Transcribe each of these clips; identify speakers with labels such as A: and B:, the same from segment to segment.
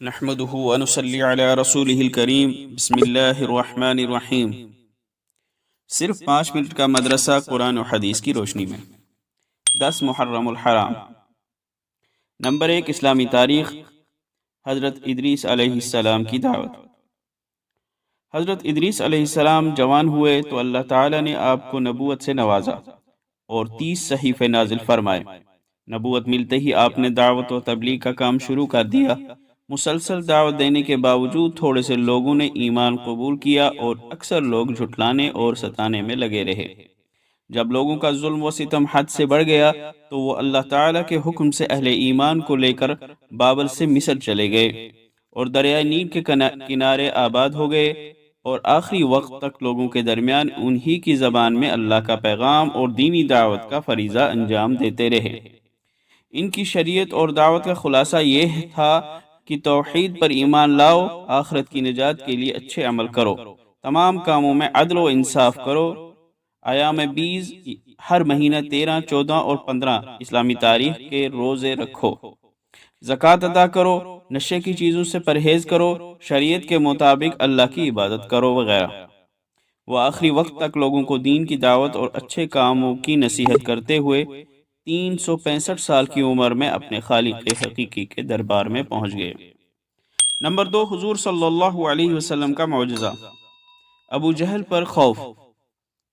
A: نحمده ونصلي علی رسولہ الکریم بسم اللہ الرحمن الرحیم۔ صرف 5 منٹ کا مدرسہ قرآن و حدیث کی روشنی میں 10 محرم الحرام۔ نمبر 1، اسلامی تاریخ۔ حضرت ادریس علیہ السلام کی دعوت۔ حضرت ادریس علیہ السلام جوان ہوئے تو اللہ تعالیٰ نے آپ کو نبوت سے نوازا اور 30 صحیفے نازل فرمائے۔ نبوت ملتے ہی آپ نے دعوت و تبلیغ کا کام شروع کر دیا۔ مسلسل دعوت دینے کے باوجود تھوڑے سے لوگوں نے ایمان قبول کیا اور اکثر لوگ جھٹلانے اور ستانے میں لگے رہے۔ جب لوگوں کا ظلم و ستم حد سے بڑھ گیا تو وہ اللہ تعالیٰ کے حکم سے اہل ایمان کو لے کر بابل سے مصر چلے گئے اور دریائے نیل کے کنارے آباد ہو گئے، اور آخری وقت تک لوگوں کے درمیان انہی کی زبان میں اللہ کا پیغام اور دینی دعوت کا فریضہ انجام دیتے رہے۔ ان کی شریعت اور دعوت کا خلاصہ یہ تھا کہ توحید پر ایمان لاؤ، آخرت کی نجات کے لیے اچھے عمل کرو، تمام کاموں میں عدل و انصاف کرو، ایام بیز ہر مہینہ 13، 14 اور 15 اسلامی تاریخ کے روزے رکھو، زکوٰۃ ادا کرو، نشے کی چیزوں سے پرہیز کرو، شریعت کے مطابق اللہ کی عبادت کرو وغیرہ۔ وہ آخری وقت تک لوگوں کو دین کی دعوت اور اچھے کاموں کی نصیحت کرتے ہوئے 365 سال کی عمر میں اپنے خالق حقیقی کے دربار میں پہنچ گئے۔ نمبر 2، حضور صلی اللہ علیہ وسلم کا معجزہ۔ ابو جہل پر خوف۔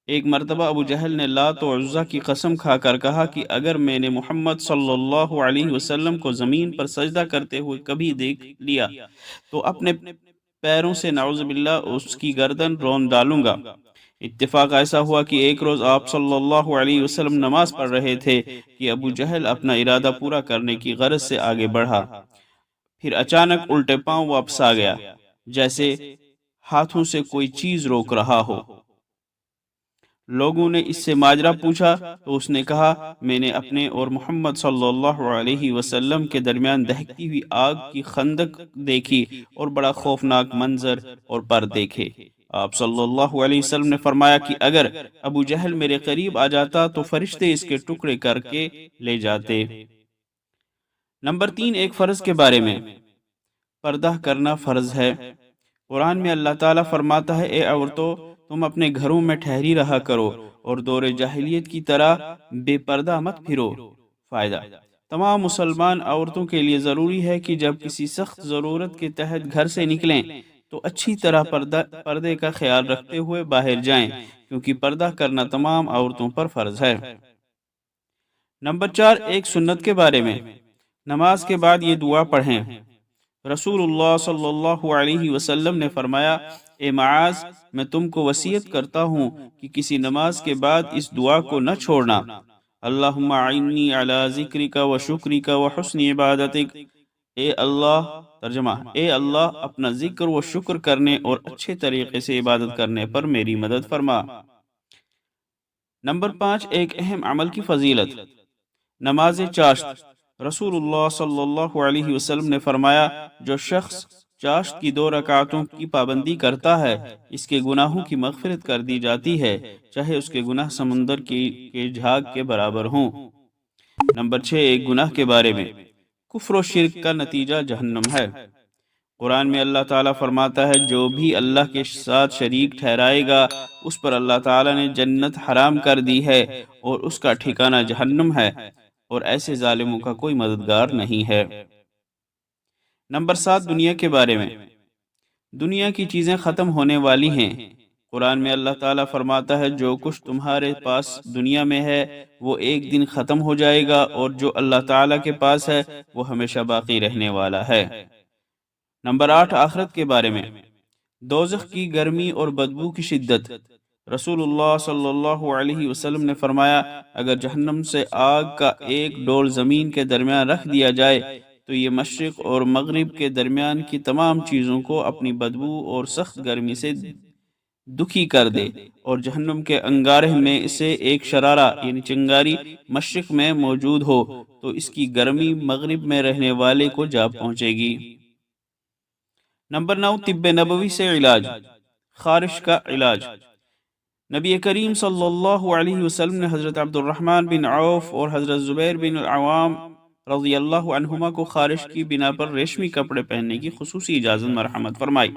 A: ایک مرتبہ ابو جہل نے لات و عزیٰ کی قسم کھا کر کہا کہ اگر میں نے محمد صلی اللہ علیہ وسلم کو زمین پر سجدہ کرتے ہوئے کبھی دیکھ لیا تو اپنے پیروں سے نعوذ باللہ اس کی گردن رون ڈالوں گا۔ اتفاق ایسا ہوا کہ ایک روز آپ صلی اللہ علیہ وسلم نماز پڑھ رہے تھے کہ ابو جہل اپنا ارادہ پورا کرنے کی غرض سے آگے بڑھا، پھر اچانک الٹے پاؤں واپس آ گیا، جیسے ہاتھوں سے کوئی چیز روک رہا ہو۔ لوگوں نے اس سے ماجرا پوچھا تو اس نے کہا، میں نے اپنے اور محمد صلی اللہ علیہ وسلم کے درمیان دہکتی ہوئی آگ کی خندق دیکھی اور بڑا خوفناک منظر اور پر دیکھے۔ آپ صلی اللہ علیہ وسلم نے فرمایا کہ اگر ابو جہل میرے قریب آ جاتا تو فرشتے اس کے ٹکڑے کر کے لے جاتے۔ نمبر 3، ایک فرض کے بارے میں۔ پردہ کرنا فرض ہے۔ قرآن میں اللہ تعالیٰ فرماتا ہے، اے عورتوں تم اپنے گھروں میں ٹھہری رہا کرو اور دور جاہلیت کی طرح بے پردہ مت پھرو۔ فائدہ: تمام مسلمان عورتوں کے لیے ضروری ہے کہ جب کسی سخت ضرورت کے تحت گھر سے نکلیں تو اچھی طرح پردے کا خیال رکھتے ہوئے باہر جائیں، کیونکہ پردہ کرنا تمام عورتوں پر فرض ہے۔ نمبر 4، ایک سنت کے بارے میں۔ نماز کے بعد یہ دعا پڑھیں۔ رسول اللہ صلی اللہ علیہ وسلم نے فرمایا، اے معاذ، میں تم کو وصیت کرتا ہوں کہ کسی نماز کے بعد اس دعا کو نہ چھوڑنا۔ اللہم اعنی علی ذکرک و شکرک و حسن عبادتک۔ اے اللہ، ترجمہ، اے اللہ اپنا ذکر و شکر کرنے اور اچھے طریقے سے عبادت کرنے پر میری مدد فرما۔ نمبر 5، ایک اہم عمل کی فضیلت۔ نماز چاشت۔ رسول اللہ صلی اللہ علیہ وسلم نے فرمایا، جو شخص چاشت کی 2 رکعتوں کی پابندی کرتا ہے اس کے گناہوں کی مغفرت کر دی جاتی ہے، چاہے اس کے گناہ سمندر کے جھاگ کے برابر ہوں۔ نمبر 6، ایک گناہ کے بارے میں۔ کفر و شرک کا نتیجہ جہنم ہے۔ قرآن میں اللہ تعالیٰ فرماتا ہے، جو بھی اللہ کے ساتھ شریک ٹھہرائے گا اس پر اللہ تعالیٰ نے جنت حرام کر دی ہے اور اس کا ٹھکانہ جہنم ہے، اور ایسے ظالموں کا کوئی مددگار نہیں ہے۔ نمبر 7، دنیا کے بارے میں۔ دنیا کی چیزیں ختم ہونے والی ہیں۔ قرآن میں اللہ تعالیٰ فرماتا ہے، جو کچھ تمہارے پاس دنیا میں ہے وہ ایک دن ختم ہو جائے گا، اور جو اللہ تعالیٰ کے پاس ہے وہ ہمیشہ باقی رہنے والا ہے۔ نمبر 8، آخرت کے بارے میں۔ دوزخ کی گرمی اور بدبو کی شدت۔ رسول اللہ صلی اللہ علیہ وسلم نے فرمایا، اگر جہنم سے آگ کا ایک ڈول زمین کے درمیان رکھ دیا جائے تو یہ مشرق اور مغرب کے درمیان کی تمام چیزوں کو اپنی بدبو اور سخت گرمی سے دکھی کر دے، اور جہنم کے انگارے میں سے ایک شرارہ یعنی چنگاری مشرق میں موجود ہو تو اس کی گرمی مغرب میں رہنے والے کو جا پہنچے گی۔ نمبر 9، طب نبوی سے علاج۔ خارش کا علاج۔ نبی کریم صلی اللہ علیہ وسلم نے حضرت عبد الرحمن بن عوف اور حضرت زبیر بن العوام رضی اللہ عنہما کو خارش کی بنا پر ریشمی کپڑے پہننے کی خصوصی اجازت مرحمت فرمائی۔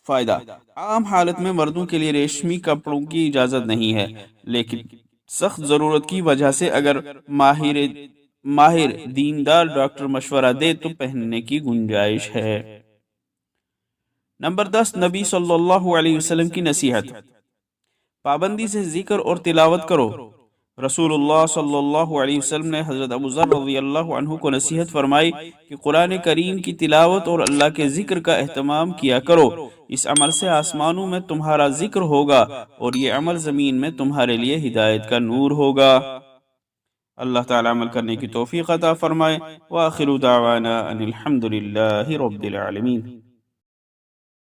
A: فائدہ: عام حالت میں مردوں کے لیے ریشمی کپڑوں کی اجازت نہیں ہے، لیکن سخت ضرورت کی وجہ سے اگر ماہر دیندار ڈاکٹر مشورہ دے تو پہننے کی گنجائش ہے۔ نمبر 10، نبی صلی اللہ علیہ وسلم کی نصیحت۔ پابندی سے ذکر اور تلاوت کرو۔ رسول اللہ صلی اللہ علیہ وسلم نے حضرت ابو ذر رضی اللہ عنہ کو نصیحت فرمائی کہ قرآن کریم کی تلاوت اور اللہ کے ذکر کا اہتمام کیا کرو، اس عمل سے آسمانوں میں تمہارا ذکر ہوگا اور یہ عمل زمین میں تمہارے لیے ہدایت کا نور ہوگا۔ اللہ تعالی عمل کرنے کی توفیق عطا فرمائے۔ وآخر دعوانا ان الحمد للہ رب العالمین۔